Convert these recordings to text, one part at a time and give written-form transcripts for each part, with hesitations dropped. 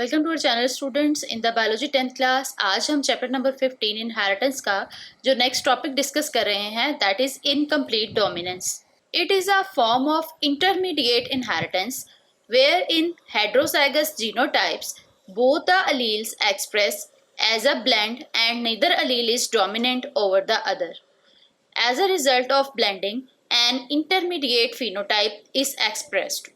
Welcome to our channel students in the biology 10th class. आज हम chapter number 15 inheritance का जो next topic discuss कर रहे हैं that is incomplete dominance. It is a form of intermediate inheritance where in heterozygous genotypes both the alleles express as a blend and neither allele is dominant over the other. As a result of blending, an intermediate phenotype is expressed.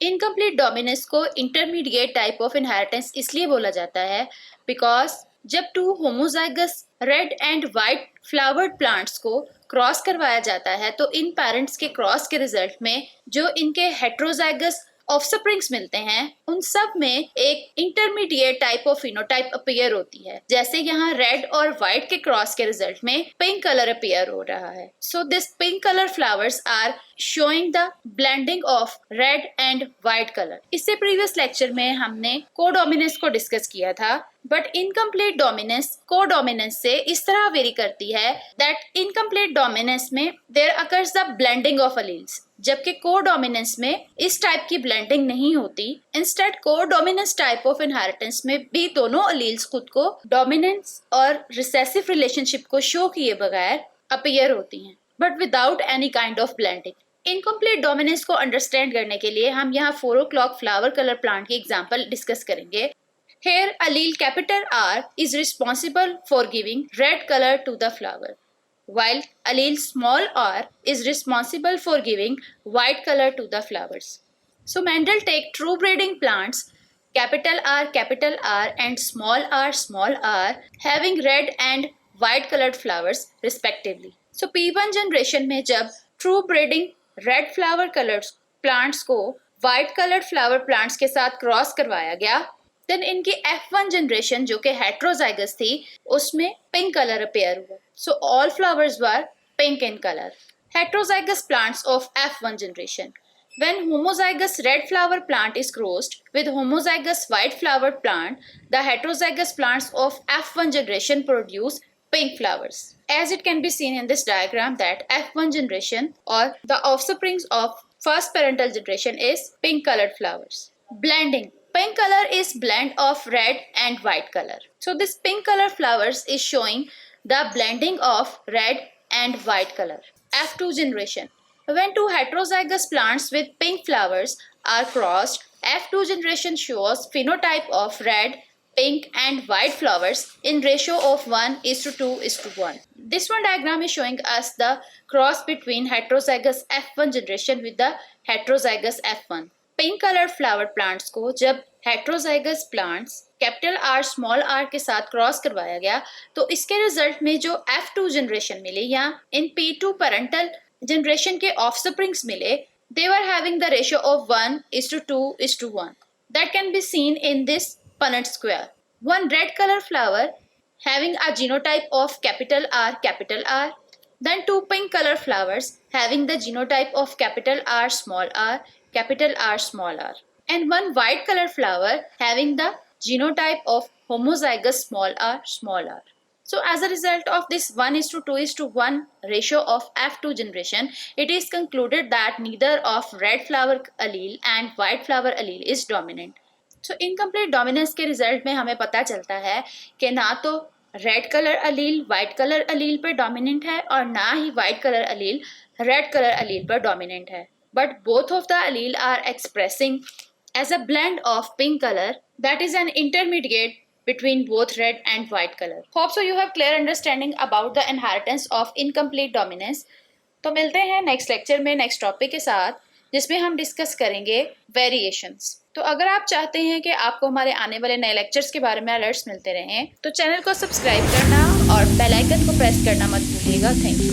Incomplete dominance को intermediate type of inheritance इसलिए बोला जाता है because जब two homozygous red and white flowered plants को cross करवाया जाता है तो इन पेरेंट्स के क्रॉस के रिजल्ट में जो इनके हेटेरोजाइगस ऑफस्प्रिंग्स मिलते हैं उन सब में एक intermediate type of phenotype appear होती है। जैसे यहाँ रेड और व्हाइट के क्रॉस के रिजल्ट में पिंक कलर अपीयर हो रहा है। So this pink colour flowers are showing the blending of red and white colour. इससे प्रीवियस लेक्चर में हमने कोडोमिनेंस को डिस्कस किया था, बट इनकम्प्लीट डोमिनेंस कोडोमिनेंस से इस तरह वेरी करती है दैट इनकम्प्लीट डोमिनेंस में there occurs the blending of alleles, जबकि कोडोमिनेंस में इस टाइप की ब्लेंडिंग नहीं होती। Instead codominance type of inheritance में भी दोनों अलील्स खुद को डोमिनेंस और रिसेसिव रिलेशनशिप को शो किए बगैर अपीयर होती हैं, but without any kind of blending. Incomplete dominance को अंडरस्टैंड करने के लिए हम यहाँ 4 o'clock फ्लावर कलर प्लांट की एग्जाम्पल डिस्कस करेंगे। Here allele capital R is responsible for giving red color to the flower, while allele small r is responsible for giving white color to the flowers. So Mendel take true breeding plants capital R and small r having red and white colored flowers respectively. So P1 generation में जब true breeding red flower colored plants को white colored flower plants के साथ cross करवाया गया, then इनकी F1 generation जो कि हेटेरोजाइगस थी उसमें पिंक कलर अपीयर हुआ। So all flowers were pink in colour. Heterozygous plants of F1 generation, when homozygous red flower plant is crossed with homozygous white flower plant, the heterozygous plants of F1 generation produce pink flowers. As it can be seen in this diagram that F1 generation or the offsprings of first parental generation is pink colored flowers. Blending. Pink color is blend of red and white color. So this pink color flowers is showing the blending of red and white color. F2 generation. When two heterozygous plants with pink flowers are crossed, F2 generation shows phenotype of red, pink and white flowers in ratio of 1:2:1. This one diagram is showing us the cross between heterozygous F1 generation with the heterozygous F1. Pink coloured flower plants को जब heterozygous plants capital R small r के साथ cross करवाया गया तो इसके result में जो F2 जनरेशन मिली या इन P2 पेरेंटल जनरेशन के ऑफस्प्रिंग्स मिले, they were having the ratio of 1:2:1. That can be seen in this Punnett square. One red color flower having a genotype of capital R, then two pink color flowers having the genotype of capital R small r, capital R small r, and one white color flower having the genotype of homozygous small r. So as a result of this 1:2:1 ratio of F2 generation, it is concluded that neither of red flower allele and white flower allele is dominant. So incomplete dominance के result में हमें पता चलता है कि ना तो red colour अलील white colour अलील पर डोमिनेंट है और ना ही वाइट कलर अलील रेड कलर अलील पर डोमिनेंट है, but both of the allele are expressing as a blend of pink color that is an intermediate between both red and white color. Hope so you have clear understanding about the inheritance of incomplete dominance. तो मिलते हैं next lecture में next topic के साथ जिसमें हम discuss करेंगे variations. तो अगर आप चाहते हैं कि आपको हमारे आने वाले नए लेक्चर्स के बारे में अलर्ट्स मिलते रहें तो चैनल को सब्सक्राइब करना और बेल आइकन को प्रेस करना मत भूलिएगा। Thank you.